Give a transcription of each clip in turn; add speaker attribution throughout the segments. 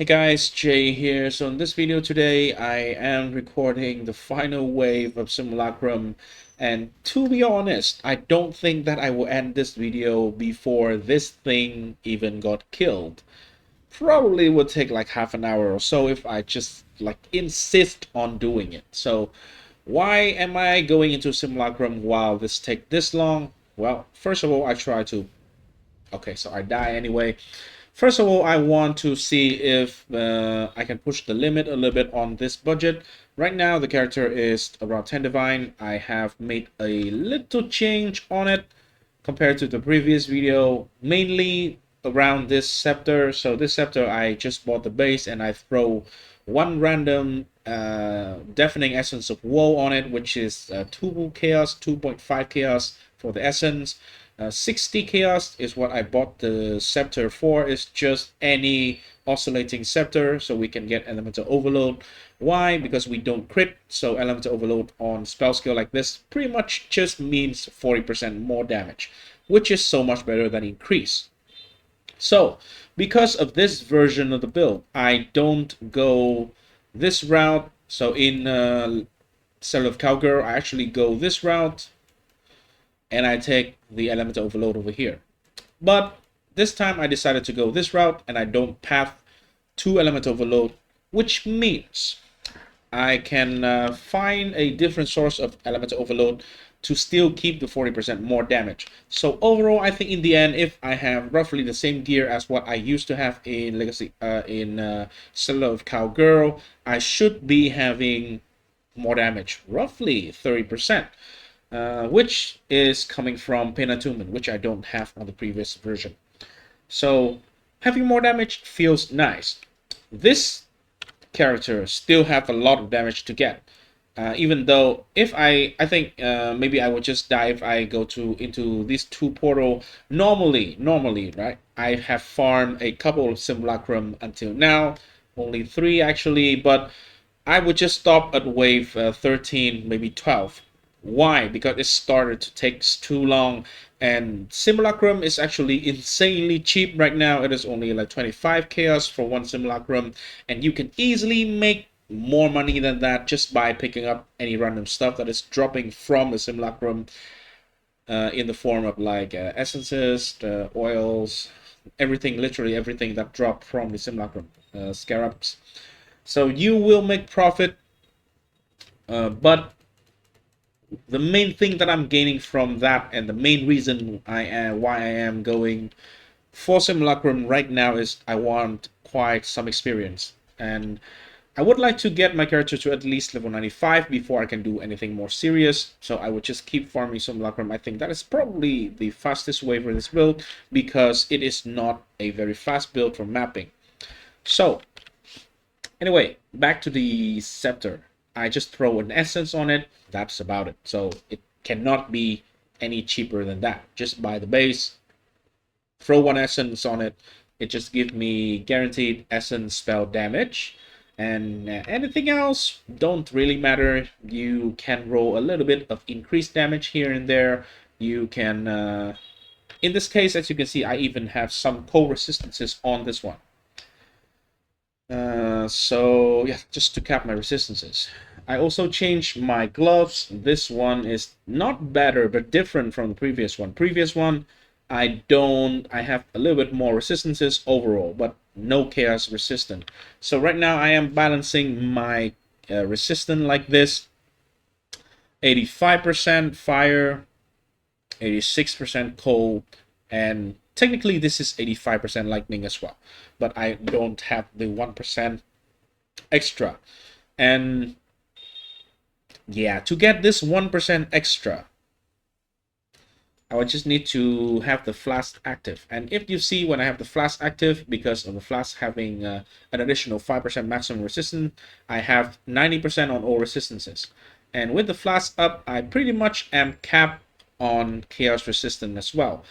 Speaker 1: Hey guys, Jay here. So in this video today, I am recording the final wave of Simulacrum, and to be honest, I don't think that I will end this video before this thing even got killed. Probably would take like half an hour or so if I just like insist on doing it. So why am I going into Simulacrum while this take this long? Well, first of all, I try to okay, so I die anyway. First of all, I want to see if I can push the limit a little bit on this budget. Right now, the character is around 10 divine. I have made a little change on it compared to the previous video, mainly around this scepter. So this scepter, I just bought the base and I throw one random deafening essence of woe on it, which is 2 chaos, 2.5 chaos for the essence. 60 chaos is what I bought the scepter for. It's just any oscillating scepter, so we can get elemental overload. Why? Because we don't crit, so elemental overload on spell skill like this pretty much just means 40% more damage, which is so much better than increase. So because of this version of the build, I don't go this route. So in Cell of Cowgirl, I actually go this route and I take the elemental overload over here. But this time I decided to go this route and I don't path to elemental overload, which means I can find a different source of elemental overload to still keep the 40% more damage. So overall, I think in the end, if I have roughly the same gear as what I used to have in Legacy, Cellar of Cowgirl, I should be having more damage, roughly 30%. Which is coming from Pain Attunement, which I don't have on the previous version. So having more damage feels nice. This character still have a lot of damage to get. Even though if I think maybe I would just die if I go into these two portal. Normally, right? I have farmed a couple of Simulacrum until now, only 3 actually, but I would just stop at wave 13, maybe 12. Why? Because it started to take too long, and Simulacrum is actually insanely cheap right now. It is only like 25 chaos for one Simulacrum, and you can easily make more money than that just by picking up any random stuff that is dropping from the Simulacrum in the form of like essences, oils, everything, literally everything that dropped from the Simulacrum, scarabs. So you will make profit, but the main thing that I'm gaining from that, and the main reason why I am going for Simulacrum right now, is I want quite some experience, and I would like to get my character to at least level 95 before I can do anything more serious. So I would just keep farming Simulacrum. I think that is probably the fastest way for this build, because it is not a very fast build for mapping. So anyway, back to the Scepter. I just throw an essence on it. That's about it. So it cannot be any cheaper than that. Just buy the base, throw one essence on it. It just gives me guaranteed essence spell damage. And anything else don't really matter. You can roll a little bit of increased damage here and there. You can, in this case, as you can see, I even have some cold resistances on this one. So yeah, just to cap my resistances. I also changed my gloves. This one is not better, but different from the previous one. Previous one, I have a little bit more resistances overall, but no chaos resistant. So right now I am balancing my resistant like this: 85% fire, 86% cold, and technically this is 85% lightning as well, but I don't have the 1% extra. And yeah, to get this 1% extra, I would just need to have the flask active. And if you see, when I have the flask active, because of the flask having an additional 5% maximum resistance, I have 90% on all resistances. And with the flask up, I pretty much am capped on chaos resistant as well.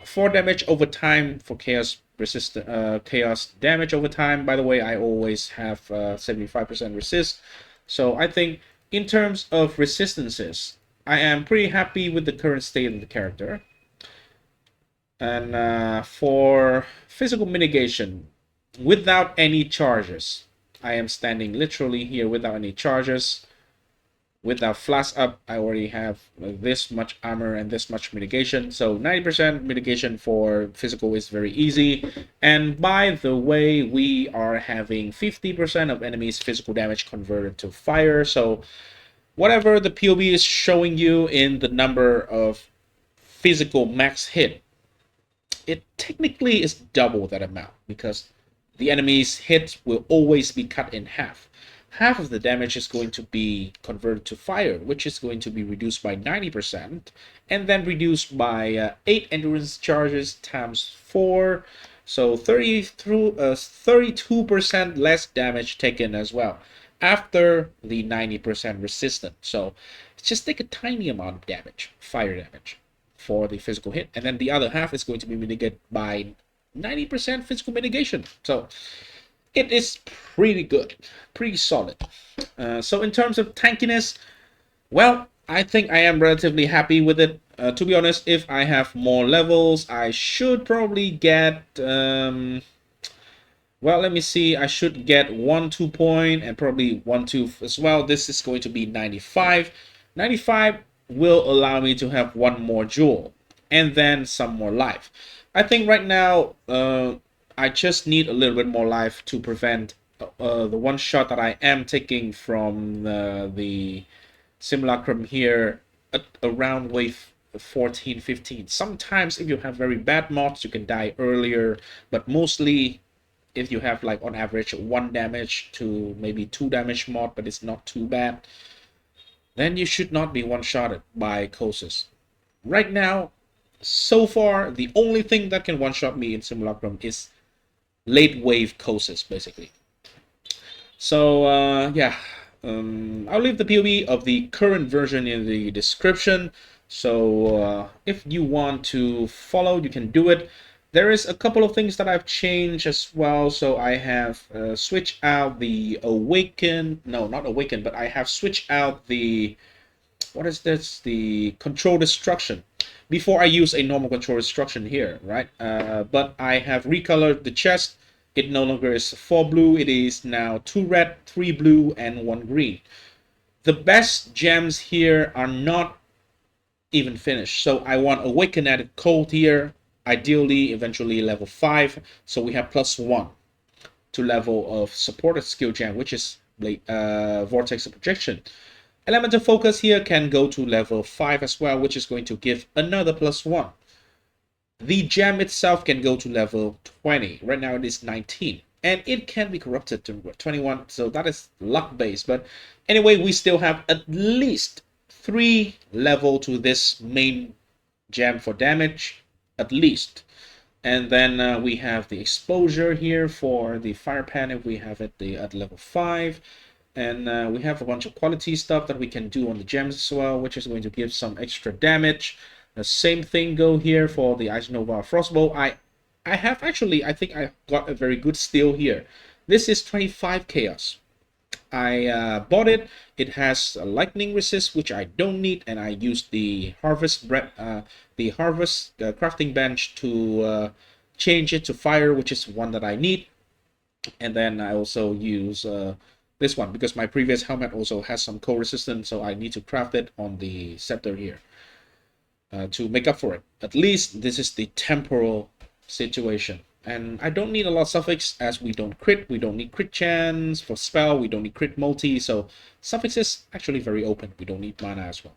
Speaker 1: 4 damage over time for chaos resistant, chaos damage over time. By the way, I always have 75% resist. So I think in terms of resistances, I am pretty happy with the current state of the character. And for physical mitigation, without any charges. I am standing literally here without any charges. Without flash up, I already have this much armor and this much mitigation. So 90% mitigation for physical is very easy. And by the way, we are having 50% of enemies' physical damage converted to fire. So whatever the POB is showing you in the number of physical max hit, it technically is double that amount, because the enemy's hits will always be cut in half. Half of the damage is going to be converted to fire, which is going to be reduced by 90%, and then reduced by 8 endurance charges times 4, so 32% less damage taken as well, after the 90% resistance. So just take a tiny amount of damage, fire damage, for the physical hit, and then the other half is going to be mitigated by 90% physical mitigation. So it is pretty good, pretty solid. So in terms of tankiness, well, I think I am relatively happy with it. To be honest, if I have more levels, I should probably get well, let me see. I should get 1-2 point and probably 1-2 as well. This is going to be 95. 95 will allow me to have one more jewel and then some more life. I think right now I just need a little bit more life to prevent the one shot that I am taking from the Simulacrum here at around wave 14, 15. Sometimes if you have very bad mods, you can die earlier, but mostly if you have like on average 1 damage to maybe 2 damage mod, but it's not too bad, then you should not be one-shotted by Colossus. Right now, so far, the only thing that can one-shot me in Simulacrum is late wave Colossus, basically. So yeah, I'll leave the POV of the current version in the description. So if you want to follow, you can do it. There is a couple of things that I've changed as well. So I have switched out the awaken, no, not awaken, but I have switched out the, what is this? The control destruction. Before I use a normal control destruction here, right? But I have recolored the chest. It no longer is 4 blue, it is now 2 red, 3 blue, and 1 green. The best gems here are not even finished. So I want awaken added cold here. Ideally, eventually level 5, so we have +1 to level of supported skill gem, which is vortex of projection. Elemental focus here can go to level 5 as well, which is going to give another +1. The gem itself can go to level 20. Right now it is 19, and it can be corrupted to 21, so that is luck based. But anyway, we still have at least 3 level to this main gem for damage, at least. And then we have the exposure here for the fire panic. We have it at level 5, and we have a bunch of quality stuff that we can do on the gems as well, which is going to give some extra damage. The same thing go here for the Ice Nova Frostbow. I have actually, I think I got a very good steal here. This is 25 chaos. I bought it. It has a lightning resist, which I don't need, and I used the harvest crafting bench to change it to fire, which is one that I need. And then I also use this one because my previous helmet also has some cold resistance, so I need to craft it on the Scepter here to make up for it. At least this is the temporal situation. And I don't need a lot of suffix as we don't crit. We don't need crit chance for spell. We don't need crit multi. So suffix is actually very open. We don't need mana as well.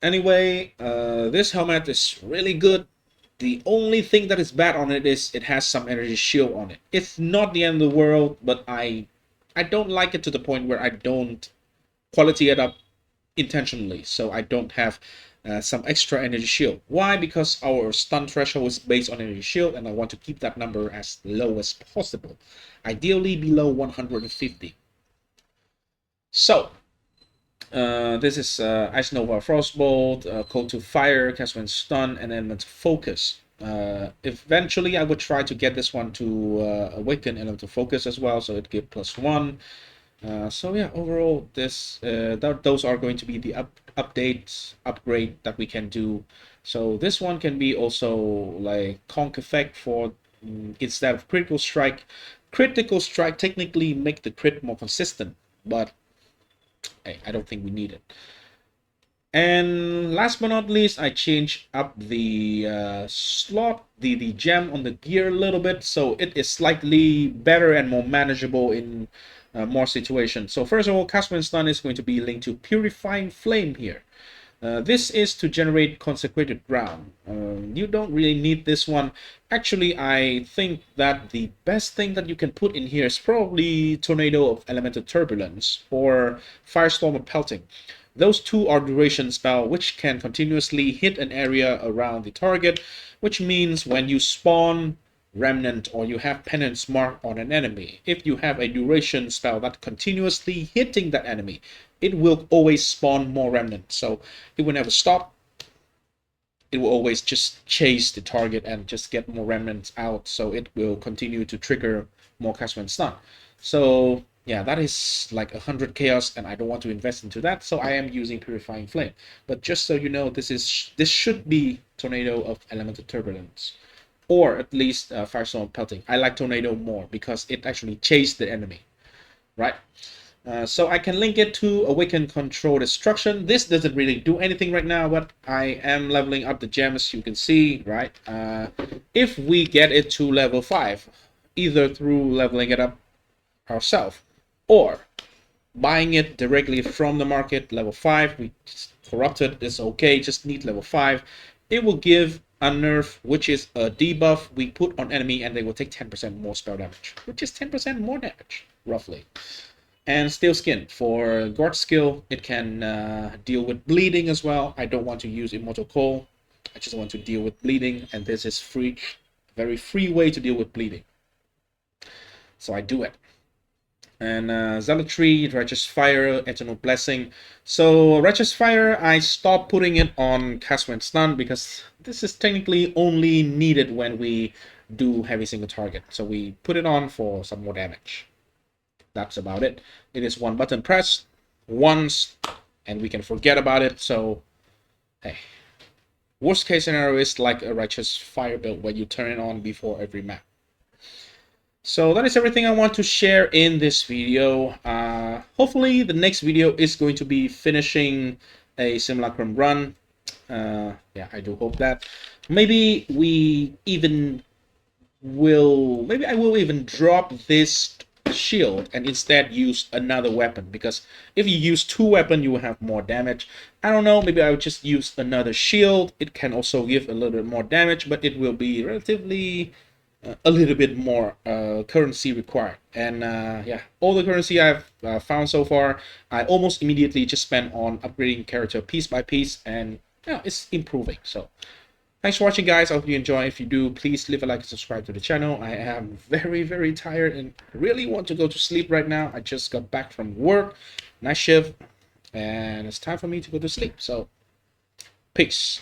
Speaker 1: Anyway, this helmet is really good. The only thing that is bad on it is it has some energy shield on it. It's not the end of the world, but I don't like it to the point where I don't quality it up intentionally. So I don't have some extra energy shield. Why? Because our stun threshold is based on energy shield, and I want to keep that number as low as possible, ideally below 150. So this is Ice Nova Frostbolt, Cold to Fire, cast when stun, and then let's focus. Eventually I would try to get this one to awaken and to focus as well, so it gives +1. So yeah, overall this those are going to be the upgrade that we can do. So this one can be also like conk effect for instead of critical strike. Critical strike technically make the crit more consistent, but hey, I don't think we need it. And last but not least, I changed up the slot, the gem on the gear a little bit, so it is slightly better and more manageable in more situations. So first of all, cast when stun is going to be linked to Purifying Flame here. This is to generate consecrated ground. You don't really need this one. Actually, I think that the best thing that you can put in here is probably Tornado of Elemental Turbulence or Firestorm of Pelting. Those two are duration spell which can continuously hit an area around the target, which means when you spawn Remnant or you have Penance mark on an enemy, if you have a duration spell that continuously hitting that enemy, it will always spawn more Remnant. So it will never stop. It will always just chase the target and just get more Remnants out. So it will continue to trigger more cast when stun. So yeah, that is like 100 chaos, and I don't want to invest into that, so I am using Purifying Flame. But just so you know, this should be Tornado of Elemental Turbulence, or at least Firestorm Pelting. I like Tornado more because it actually chased the enemy, right? So I can link it to Awaken Control Destruction. This doesn't really do anything right now, but I am leveling up the gems, you can see, right? If we get it to level 5, either through leveling it up ourselves or buying it directly from the market, level 5, we corrupted, it's okay, just need level 5. It will give a nerf, which is a debuff we put on enemy, and they will take 10% more spell damage, which is 10% more damage, roughly. And Steel Skin, for guard skill, it can deal with bleeding as well. I don't want to use Immortal Coal, I just want to deal with bleeding, and this is free, very free way to deal with bleeding. So I do it. And Zealotry, Righteous Fire, Eternal Blessing. So Righteous Fire, I stopped putting it on cast when stun because this is technically only needed when we do heavy single target. So we put it on for some more damage. That's about it. It is one button press once and we can forget about it. So hey, worst case scenario is like a Righteous Fire build where you turn it on before every map. So that is everything I want to share in this video. Hopefully the next video is going to be finishing a Simulacrum run. Yeah, I do hope that. Maybe I will even drop this shield and instead use another weapon, because if you use 2 weapons you will have more damage. I don't know, maybe I would just use another shield. It can also give a little bit more damage, but it will be relatively a little bit more currency required. And yeah, all the currency I've found so far, I almost immediately just spent on upgrading character piece by piece, and yeah, it's improving. So thanks for watching, guys. I hope you enjoy. If you do, please leave a like and subscribe to the channel. I am very tired and really want to go to sleep right now. I just got back from work, night shift, and it's time for me to go to sleep. So peace.